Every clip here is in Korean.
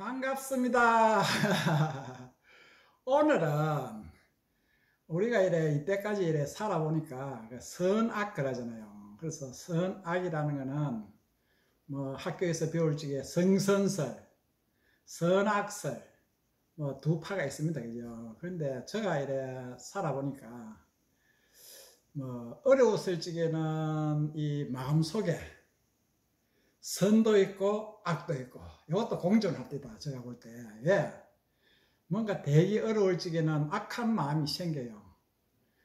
반갑습니다. 오늘은 우리가 이때까지 살아보니까 선악 그러잖아요. 그래서 선악이라는 거는 뭐 학교에서 배울 적에 성선설, 선악설 뭐 두 파가 있습니다. 그죠? 그런데 제가 살아보니까 뭐 어려웠을 적에는 이 마음속에 선도 있고 악도 있고 이것도 공존합니다. 제가 볼 때. 왜? 뭔가 되게 어려울 적에는 악한 마음이 생겨요.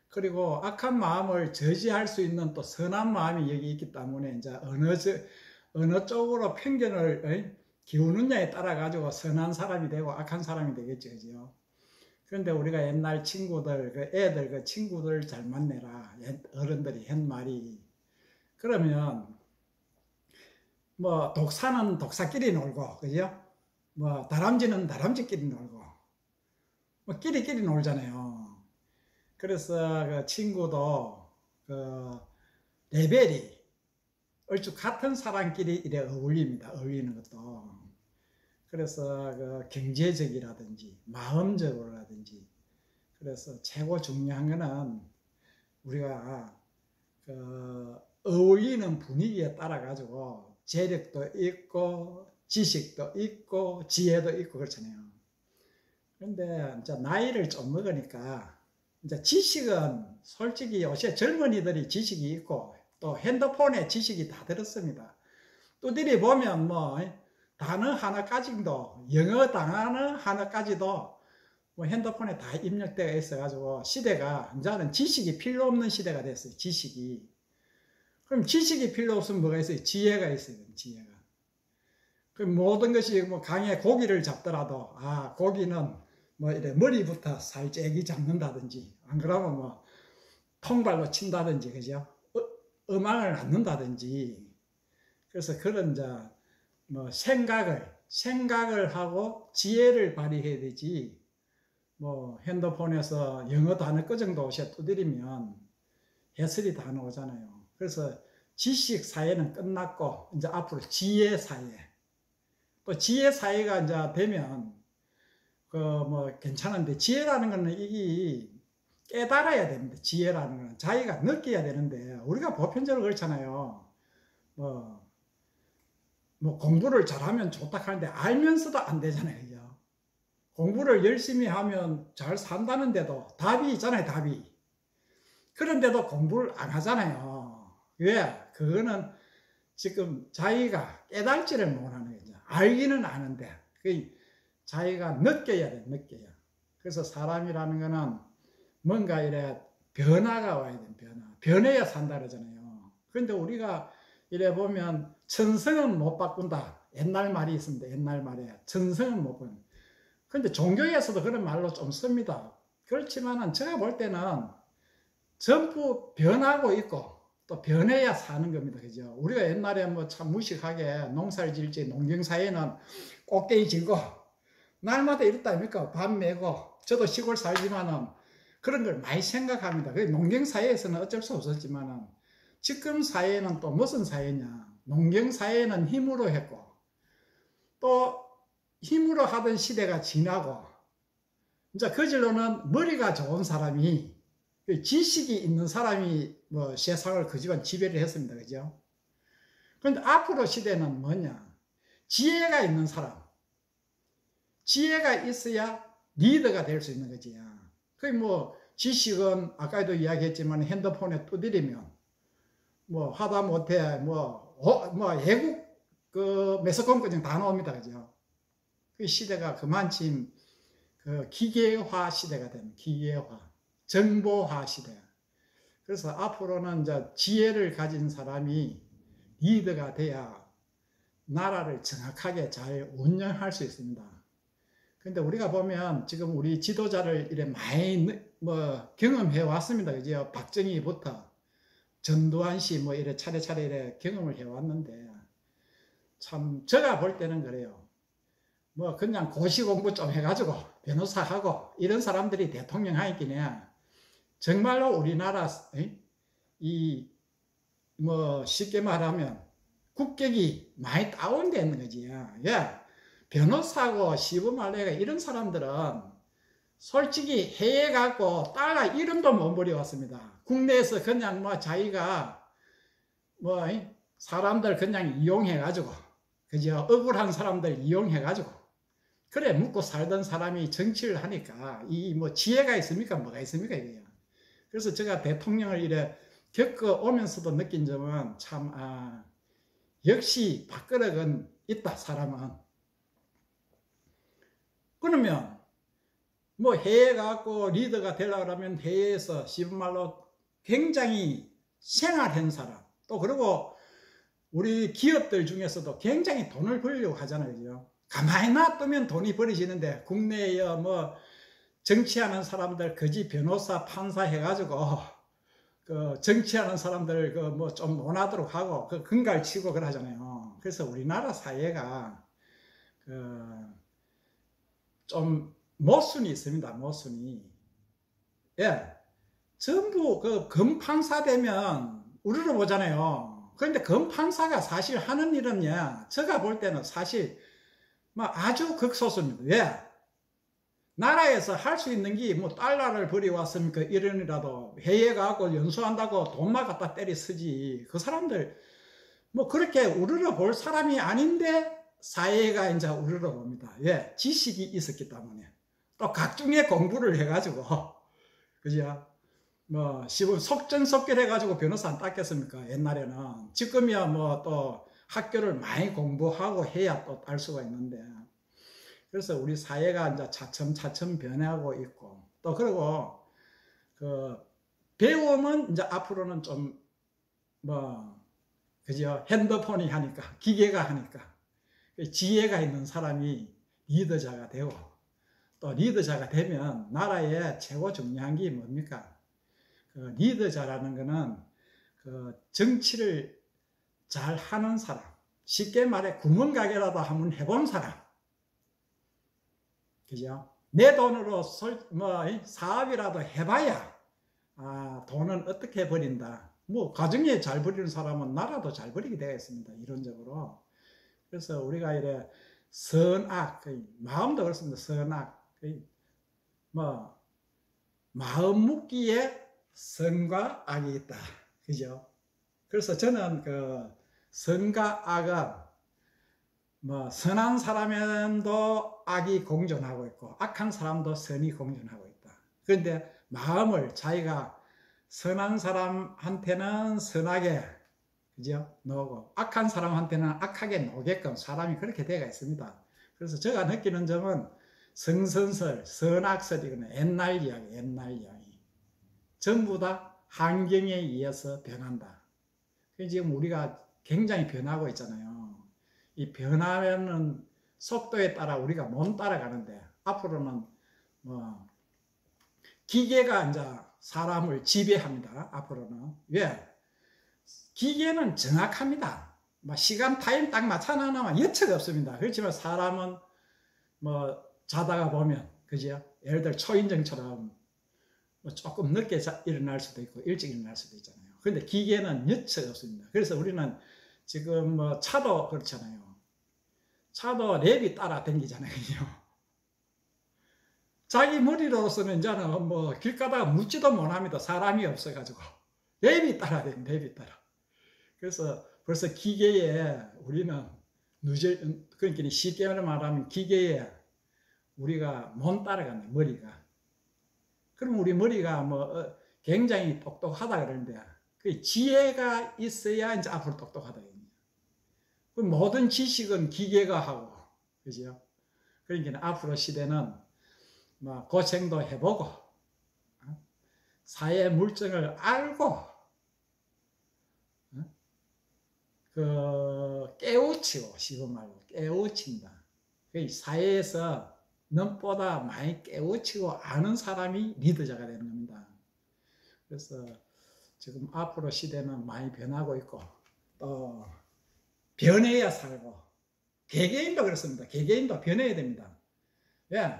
그리고 악한 마음을 저지할 수 있는 또 선한 마음이 여기 있기 때문에 이제 어느 쪽으로 편견을 기우느냐에 따라 가지고 선한 사람이 되고 악한 사람이 되겠죠. 그죠? 그런데 우리가 옛날 친구들, 애들 친구들 잘 만내라. 어른들이 한 말이. 그러면 뭐 독사는 독사끼리 놀고, 그죠? 뭐 다람쥐는 다람쥐끼리 놀고, 뭐 끼리끼리 놀잖아요. 그래서 그 친구도 그 레벨이 얼추 같은 사람끼리 이래 어울립니다. 어울리는 것도. 그래서 그 경제적이라든지 마음적으로라든지. 그래서 최고 중요한 거는 우리가 그 어울리는 분위기에 따라 가지고 재력도 있고 지식도 있고 지혜도 있고 그렇잖아요. 그런데 이제 나이를 좀 먹으니까 이제 지식은 솔직히 요새 젊은이들이 지식이 있고 또 핸드폰에 지식이 다 들었습니다. 또들이 보면 뭐 단어 하나까지도 영어 단어 하나까지도 뭐 핸드폰에 다 입력되어 있어가지고 시대가 이제는 지식이 필요 없는 시대가 됐어요. 지식이. 그럼 지식이 필요 없으면 뭐가 있어요? 지혜가 있어요. 지혜가. 그럼 모든 것이 뭐 강에 고기를 잡더라도 고기는 뭐 이래 머리부터 살짝이 잡는다든지 안 그러면 뭐 통발로 친다든지 그죠? 음악을 낳는다든지. 그래서 그런 뭐 생각을 하고 지혜를 발휘해야 되지. 뭐 핸드폰에서 영어 단어 그 정도 두드리면 해설이 다 나오잖아요. 그래서 지식 사회는 끝났고 이제 앞으로 지혜 사회. 또 지혜 사회가 이제 되면 그 뭐 괜찮은데 지혜라는 거는 이게 깨달아야 됩니다. 지혜라는 거는 자기가 느껴야 되는데 우리가 보편적으로 그렇잖아요. 뭐 공부를 잘하면 좋다 하는데 알면서도 안 되잖아요. 그죠? 공부를 열심히 하면 잘 산다는데도 답이 있잖아요. 답이. 그런데도 공부를 안 하잖아요. 왜? 그거는 지금 자기가 깨달지를 못하는 거죠. 알기는 아는데 자기가 느껴야 돼. 느껴야. 그래서 사람이라는 거는 뭔가 이래 변화가 와야 돼. 변해야 산다 그러잖아요. 그런데 우리가 이래 보면 천성은 못 바꾼다. 옛날 말이 있습니다. 옛날 말에 천성은 못 바꾼다. 그런데 종교에서도 그런 말로 좀 씁니다. 그렇지만은 제가 볼 때는 전부 변하고 있고 또 변해야 사는 겁니다. 그죠? 우리가 옛날에 뭐 참 무식하게 농사를 지을 때 농경사회는 꼭대기 지고 날마다 이랬다 아닙니까? 밥 메고 저도 시골 살지만은 그런 걸 많이 생각합니다. 농경사회에서는 어쩔 수 없었지만은 지금 사회는 또 무슨 사회냐? 농경사회는 힘으로 했고 또 힘으로 하던 시대가 지나고 이제 그질로는 머리가 좋은 사람이 지식이 있는 사람이 뭐 세상을 그지간 지배를 했습니다. 그죠? 그런데 앞으로 시대는 뭐냐? 지혜가 있는 사람. 지혜가 있어야 리더가 될 수 있는 거지. 뭐 지식은 아까도 이야기했지만 핸드폰에 두드리면 뭐 하다못해 외국 그 매스컴까지 다 나옵니다. 그죠? 그 시대가 그만큼 그 기계화 시대가 됩니다. 기계화. 정보화 시대. 그래서 앞으로는 이제 지혜를 가진 사람이 리더가 돼야 나라를 정확하게 잘 운영할 수 있습니다. 그런데 우리가 보면 지금 우리 지도자를 이래 많이 뭐 경험해 왔습니다. 그죠? 박정희부터 전두환 씨 뭐 이래 차례차례 이래 경험을 해 왔는데 참 제가 볼 때는 그래요. 뭐 그냥 고시 공부 좀 해가지고 변호사하고 이런 사람들이 대통령 하기는 정말로 우리나라 뭐 쉽게 말하면 국격이 많이 다운되는 거지. 예. 변호사고 시부말레가 이런 사람들은 솔직히 해외 가고 달러 이름도 못 버려왔습니다. 국내에서 그냥 뭐 자기가 뭐 사람들 그냥 이용해가지고, 그죠? 억울한 사람들 이용해가지고, 그래 묻고 살던 사람이 정치를 하니까 이 뭐 지혜가 있습니까? 뭐가 있습니까? 이게요. 그래서 제가 대통령을 이래 겪어오면서도 느낀 점은 참, 역시 밥그릇은 있다, 사람은. 그러면 뭐 해외 가고 리더가 되려고 하면 해외에서 시분말로 굉장히 생활한 사람, 또 그리고 우리 기업들 중에서도 굉장히 돈을 벌려고 하잖아요. 그죠? 가만히 놔두면 돈이 벌어지는데 국내에 뭐 정치하는 사람들 거지 변호사 판사 해가지고 그 정치하는 사람들 그 뭐 좀 못하도록 하고 그 근갈 치고 그러잖아요. 그래서 우리나라 사회가 그 좀 모순이 있습니다. 모순이. 예. 전부 그 검판사 되면 우르르 보잖아요. 그런데 검판사가 사실 하는 일은요, 제가 볼 때는 사실 뭐 아주 극소수입니다. 왜? 나라에서 할 수 있는 게 뭐 달러를 벌여왔으니까 1원이라도 해외 가고 연수한다고 돈만 갖다 때리 쓰지. 그 사람들 뭐 그렇게 우르르 볼 사람이 아닌데 사회가 이제 우르르 봅니다. 왜? 지식이 있었기 때문에. 또 각종의 공부를 해가지고, 그죠? 뭐, 속전속결 해가지고 변호사 안 땄겠습니까? 옛날에는. 지금이야 뭐 또 학교를 많이 공부하고 해야 또 딸 수가 있는데. 그래서 우리 사회가 이제 차츰차츰 변하고 있고, 또 그리고 그 배움은 이제 앞으로는 좀 뭐, 그죠? 핸드폰이 하니까, 기계가 하니까, 지혜가 있는 사람이 리더자가 되고, 또 리더자가 되면 나라에 최고 중요한 게 뭡니까? 그 리더자라는 거는 그 정치를 잘 하는 사람, 쉽게 말해 구멍가게라도 한번 해본 사람, 그죠? 내 돈으로 사업이라도 해봐야 돈은 어떻게 버린다. 뭐 가정에 잘 버리는 사람은 나라도 잘 버리게 되겠습니다. 이론적으로. 그래서 우리가 이래 선악, 마음도 그렇습니다. 선악, 뭐 마음 묻기에 선과 악이 있다. 그죠? 그래서 저는 그 선과 악은 뭐 선한 사람에도 악이 공존하고 있고 악한 사람도 선이 공존하고 있다. 그런데 마음을 자기가 선한 사람한테는 선하게, 그죠? 놓고 악한 사람한테는 악하게 놓게끔 사람이 그렇게 되어 있습니다. 그래서 제가 느끼는 점은 성선설, 선악설이거나 옛날 이야기, 옛날 이야기. 전부 다 환경에 의해서 변한다. 지금 우리가 굉장히 변하고 있잖아요. 이 변하는 속도에 따라 우리가 못 따라가는데 앞으로는 뭐 기계가 이제 사람을 지배합니다. 앞으로는. 왜? 기계는 정확합니다. 시간 타임 딱 맞춰놔면 여차가 없습니다. 그렇지만 사람은 뭐 자다가 보면, 그죠? 예를 들어 초인종처럼 뭐 조금 늦게 일어날 수도 있고 일찍 일어날 수도 있잖아요. 그런데 기계는 여차가 없습니다. 그래서 우리는 지금 뭐 차도 그렇잖아요. 차도 랩이 따라 다니잖아요. 자기 머리로서는 이제는 뭐 길 가다가 묻지도 못합니다. 사람이 없어가지고. 랩이 따라 다닙니다. 랩이 따라. 그래서 벌써 기계에 우리는 그러니까 쉽게 말하면 기계에 우리가 못 따라가네, 머리가. 그럼 우리 머리가 뭐 굉장히 똑똑하다 그러는데 그 지혜가 있어야 이제 앞으로 똑똑하다. 그 모든 지식은 기계가 하고, 그죠? 그러니까 앞으로 시대는 뭐 고생도 해보고 사회 물정을 알고 그 깨우치고, 쉬운 말로 깨우친다. 그 사회에서 넘보다 많이 깨우치고 아는 사람이 리더자가 되는 겁니다. 그래서 지금 앞으로 시대는 많이 변하고 있고 또 변해야 살고, 개개인도 그렇습니다. 개개인도 변해야 됩니다. 왜?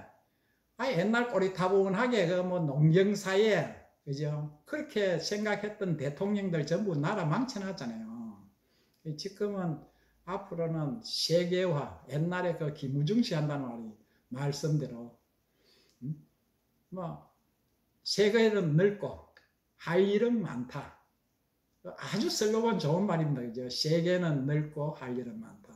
옛날 꼬리타분하게 그 뭐 농경사회, 그죠? 그렇게 생각했던 대통령들 전부 나라 망쳐놨잖아요. 지금은 앞으로는 세계화, 옛날에 그 김우중시 한다는 말이 말씀대로 뭐 세계는 넓고 할 일은 많다. 아주 슬로건 좋은 말입니다. 그죠? 세계는 넓고 할 일은 많다.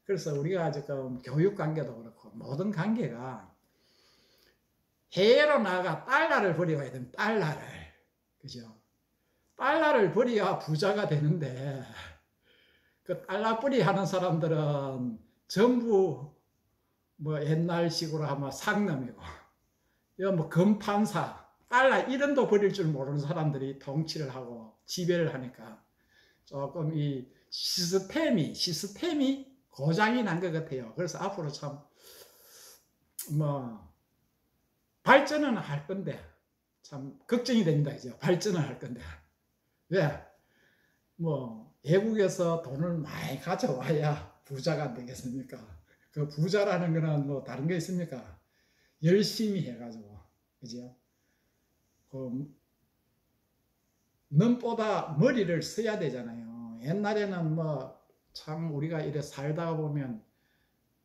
그래서 우리가 지금 교육 관계도 그렇고 모든 관계가 해외로 나가 달러를 벌여야 됩니다. 달러를. 그죠? 달러를 벌여야 부자가 되는데 그 달러벌이 하는 사람들은 전부 뭐 옛날식으로 하면 상놈이고 뭐 금판사 달러 1원도 벌일 줄 모르는 사람들이 통치를 하고 지배를 하니까 조금 이 시스템이 고장이 난 것 같아요. 그래서 앞으로 참 뭐 발전은 할 건데 참 걱정이 됩니다. 그죠? 발전은 할 건데 왜? 뭐 외국에서 돈을 많이 가져와야 부자가 안 되겠습니까? 그 부자라는 거는 뭐 다른 게 있습니까? 열심히 해가지고 그죠? 그 넘보다 머리를 써야 되잖아요. 옛날에는 뭐 참 우리가 이래 살다가 보면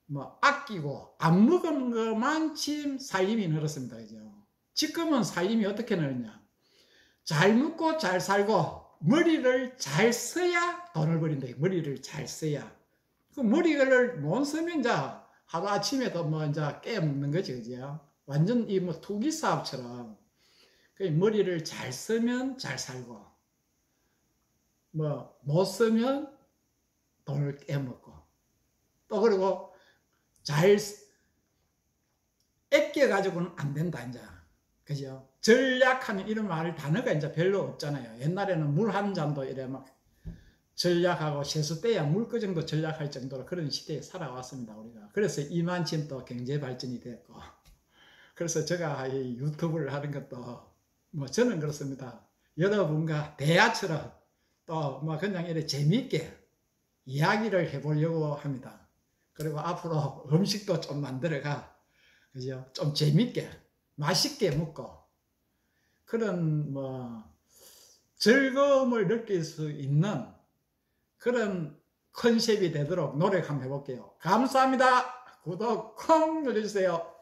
뭐 아끼고 안 먹은 것만 침 살림이 늘었습니다. 그죠? 지금은 살림이 어떻게 늘었냐? 잘 먹고 잘 살고 머리를 잘 써야 돈을 버린다. 머리를 잘 써야. 그 머리를 못 쓰면 이제 하루 아침에도 뭐 이제 깨먹는 거지, 그죠? 완전 이 뭐 투기 사업처럼. 그 머리를 잘 쓰면 잘 살고, 뭐 못 쓰면 돈을 깨먹고, 또 그리고 잘 아껴가지고는 안 된다, 이제. 그죠? 전략하는 이런 말 단어가 이제 별로 없잖아요. 옛날에는 물 한 잔도 이래 막 전략하고 세수 떼야 물 그 정도 전략할 정도로 그런 시대에 살아왔습니다, 우리가. 그래서 이만큼 또 경제 발전이 됐고. 그래서 제가 이 유튜브를 하는 것도 뭐 저는 그렇습니다. 여러분과 대화처럼 또 뭐 그냥 이렇게 재미있게 이야기를 해보려고 합니다. 그리고 앞으로 음식도 좀 만들어가, 그죠? 좀 재미있게, 맛있게 먹고, 그런 뭐 즐거움을 느낄 수 있는 그런 컨셉이 되도록 노력 한번 해볼게요. 감사합니다. 구독 콩 눌러주세요.